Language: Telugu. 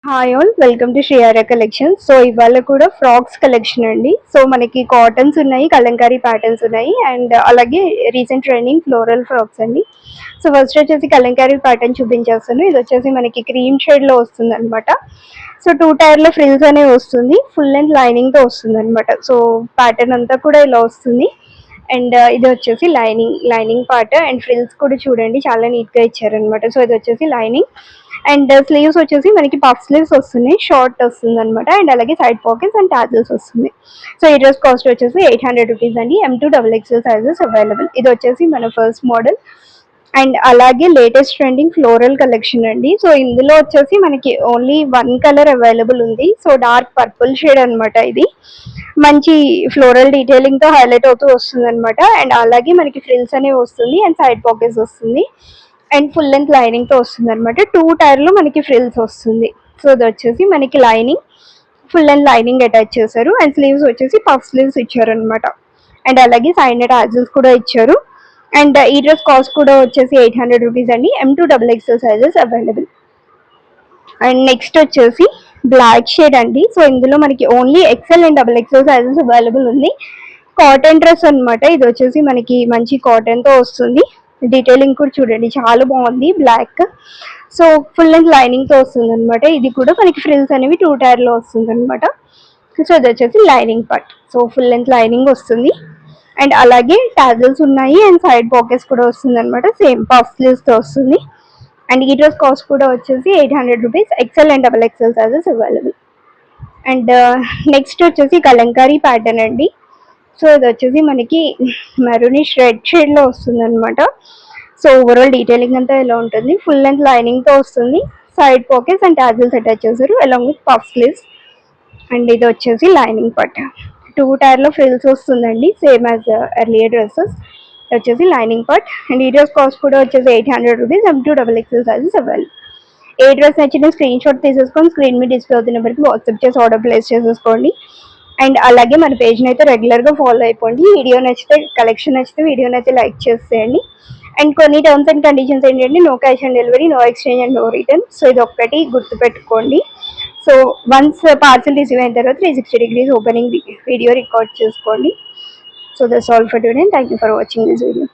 Hi all, welcome to Sriyara collection. So ఇవాళ కూడా ఫ్రాక్స్ కలెక్షన్ అండి. సో మనకి కాటన్స్ ఉన్నాయి, కలంకారీ ప్యాటర్న్స్ ఉన్నాయి, అండ్ అలాగే రీసెంట్ ట్రెండింగ్ ఫ్లోరల్ ఫ్రాక్స్ అండి. సో ఫస్ట్ వచ్చేసి కలంకారీ ప్యాటర్న్ చూపించేస్తాను. ఇది వచ్చేసి మనకి క్రీమ్ షేడ్లో వస్తుంది అనమాట. సో 2 టైర్లో ఫ్రిల్స్ అనేవి వస్తుంది, ఫుల్ లెంత్ లైనింగ్తో వస్తుంది అనమాట. సో ప్యాటర్న్ అంతా కూడా ఇలా వస్తుంది. అండ్ ఇది వచ్చేసి లైనింగ్ పార్ట్, అండ్ ఫ్రిల్స్ కూడా చూడండి చాలా నీట్గా ఇచ్చారనమాట. సో ఇది వచ్చేసి లైనింగ్, అండ్ స్లీవ్స్ వచ్చేసి మనకి పఫ్ స్లీవ్స్ వస్తున్నాయి, షార్ట్ వస్తుంది అనమాట. అండ్ అలాగే సైడ్ పాకెట్స్ అండ్ టాజిల్స్ వస్తుంది. సో ఈ డ్రెస్ కాస్ట్ వచ్చేసి 800 రూపీస్ అండి. M2XXL sizes available. ఇది వచ్చేసి మన ఫస్ట్ మోడల్. అండ్ అలాగే లేటెస్ట్ ట్రెండింగ్ ఫ్లోరల్ కలెక్షన్ అండి. సో ఇందులో వచ్చేసి మనకి ఓన్లీ 1 కలర్ అవైలబుల్ ఉంది. సో డార్క్ పర్పుల్ షేడ్ అనమాట. ఇది మంచి ఫ్లోరల్ డీటెయిలింగ్ తో హైలైట్ అవుతూ వస్తుంది అనమాట. అండ్ అలాగే మనకి ఫ్రిల్స్ అనేవి వస్తుంది, అండ్ సైడ్ పాకెట్స్ వస్తుంది, అండ్ ఫుల్ లెంత్ లైనింగ్ తో వస్తుంది అనమాట. 2 టైర్లో మనకి ఫ్రిల్స్ వస్తుంది. సో ఇది వచ్చేసి మనకి lining, full length lining attach చేశారు, అండ్ స్లీవ్స్ వచ్చేసి పఫ్ స్లీవ్స్ ఇచ్చారు అనమాట. అండ్ అలాగే సైడ్ టాజిల్స్ కూడా ఇచ్చారు. అండ్ ఈ డ్రెస్ కాస్ట్ కూడా వచ్చేసి 800 రూపీస్ అండి. M2XXL sizes available. And next వచ్చేసి బ్లాక్ షేడ్ అండి. సో ఇందులో మనకి only XL and XXL sizes available ఉంది. కాటన్ డ్రెస్ అనమాట. ఇది వచ్చేసి మనకి మంచి కాటన్ తో వస్తుంది. డీటెయిలింగ్ కూడా చూడండి చాలా బాగుంది, black. So full length lining తో వస్తుంది అనమాట. ఇది కూడా మనకి ఫ్రిల్స్ అనేవి 2 టైర్లో వస్తుంది అనమాట. సో ఇది వచ్చేసి lining part. So full length lining వస్తుంది, అండ్ అలాగే టాజిల్స్ ఉన్నాయి, అండ్ సైడ్ పాకెట్స్ కూడా వస్తుంది అనమాట. సేమ్ పఫ్ స్లీవ్స్ తో వస్తుంది. అండ్ ఈ డ్రెస్ కాస్ట్ కూడా వచ్చేసి 800 rupees. XL and XXL sizes available. And next వచ్చేసి కలంకారీ ప్యాటర్న్ అండి. సో ఇది వచ్చేసి మనకి మెరూనిష్ రెడ్ షేడ్లో వస్తుంది అనమాట. సో ఓవరాల్ డీటెయిలింగ్ అంతా ఇలా ఉంటుంది. ఫుల్ లెంత్ లైనింగ్తో వస్తుంది, side pockets and tassels attach చేశారు along with puff sleeves. And ఇది వచ్చేసి లైనింగ్ పార్ట్. 2 టైర్లో ఫ్రిల్స్ వస్తుందండి, సేమ్ యాజ్ ఎర్లియర్ డ్రెస్సెస్. వచ్చేసి లైనింగ్ పార్ట్. అండ్ ఈ డ్రెస్ కాస్ట్ కూడా వచ్చేసి 800 రూపీస్. M2XXL sizes available. ఏ డ్రెస్ నచ్చిన స్క్రీన్ షాట్ తీసేసుకొని స్క్రీన్ మీద డిస్ప్లే అవుతున్న నెంబర్కి వాట్సాప్ చేసి ఆర్డర్ ప్లేస్ చేసేసుకోండి. అండ్ అలాగే మన పేజ్ని అయితే రెగ్యులర్గా ఫాలో అయిపోండి. వీడియో నచ్చితే, కలెక్షన్ నచ్చితే వీడియోని అయితే లైక్ చేసేయండి. అండ్ కొన్ని టర్మ్స్ అండ్ కండిషన్స్ ఏంటంటే no cash on delivery, no exchange and no return. So ఇది ఒక్కటి గుర్తుపెట్టుకోండి. సో వన్స్ పార్సల్ రిసీవ్ అయిన తర్వాత 360 degrees ఓపెనింగ్ వీడియో రికార్డ్ చేసుకోండి. So that's all for today, and thank you for watching this video.